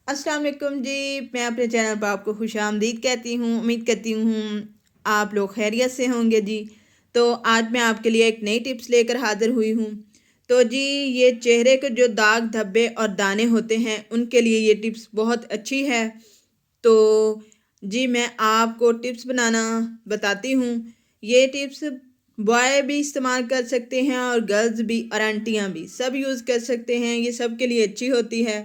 अस्सलाम वालेकुम जी। मैं अपने चैनल पर आपको खुशामदीद कहती हूँ। उम्मीद करती हूँ आप लोग खैरियत से होंगे जी। तो आज मैं आपके लिए एक नई टिप्स लेकर हाज़िर हुई हूँ। तो जी, ये चेहरे के जो दाग धब्बे और दाने होते हैं उनके लिए ये टिप्स बहुत अच्छी है। तो जी, मैं आपको टिप्स बनाना बताती हूँ। ये टिप्स बॉय भी इस्तेमाल कर सकते हैं और गर्ल्स भी और आंटियाँ भी सब यूज़ कर सकते हैं। ये सब के लिए अच्छी होती है।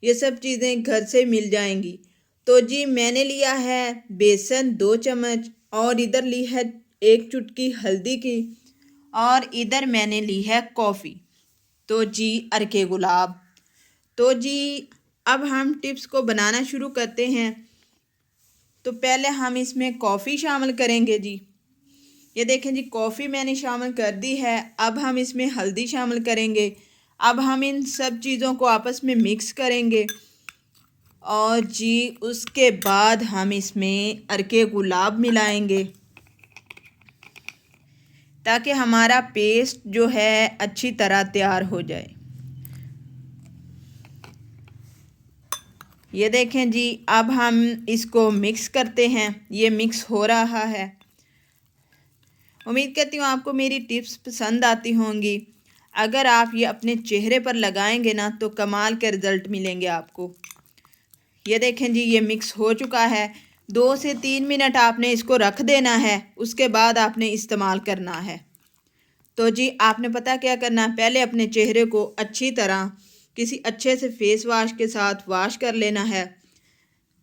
ये सब चीज़ें घर से मिल जाएंगी। तो जी, मैंने लिया है बेसन 2 चम्मच, और इधर ली है 1 चुटकी हल्दी की, और इधर मैंने ली है कॉफ़ी। तो जी, अरके गुलाब। तो जी, अब हम टिप्स को बनाना शुरू करते हैं। तो पहले हम इसमें कॉफ़ी शामिल करेंगे जी। ये देखें जी, कॉफ़ी मैंने शामिल कर दी है। अब हम इसमें हल्दी शामिल करेंगे। अब हम इन सब चीज़ों को आपस में मिक्स करेंगे, और जी उसके बाद हम इसमें अरके गुलाब मिलाएंगे ताकि हमारा पेस्ट जो है अच्छी तरह तैयार हो जाए। ये देखें जी, अब हम इसको मिक्स करते हैं। ये मिक्स हो रहा है। उम्मीद करती हूँ आपको मेरी टिप्स पसंद आती होंगी। अगर आप ये अपने चेहरे पर लगाएंगे ना तो कमाल के रिज़ल्ट मिलेंगे आपको। ये देखें जी, ये मिक्स हो चुका है। 2 से 3 मिनट आपने इसको रख देना है, उसके बाद आपने इस्तेमाल करना है। तो जी, आपने पता क्या करना है, पहले अपने चेहरे को अच्छी तरह किसी अच्छे से फेस वाश के साथ वॉश कर लेना है,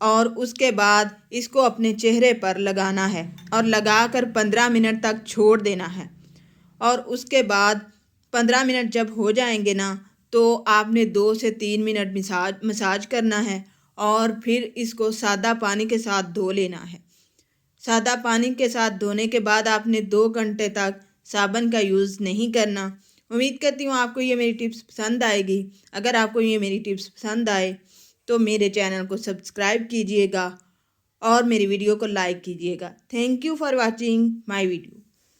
और उसके बाद इसको अपने चेहरे पर लगाना है और लगाकर 15 मिनट तक छोड़ देना है। और उसके बाद 15 मिनट जब हो जाएंगे ना, तो आपने 2 से 3 मिनट मसाज करना है, और फिर इसको सादा पानी के साथ धो लेना है। सादा पानी के साथ धोने के बाद आपने 2 घंटे तक साबुन का यूज़ नहीं करना। उम्मीद करती हूँ आपको ये मेरी टिप्स पसंद आएगी। अगर आपको ये मेरी टिप्स पसंद आए तो मेरे चैनल को सब्सक्राइब कीजिएगा और मेरी वीडियो को लाइक कीजिएगा। Thank you for watching my video.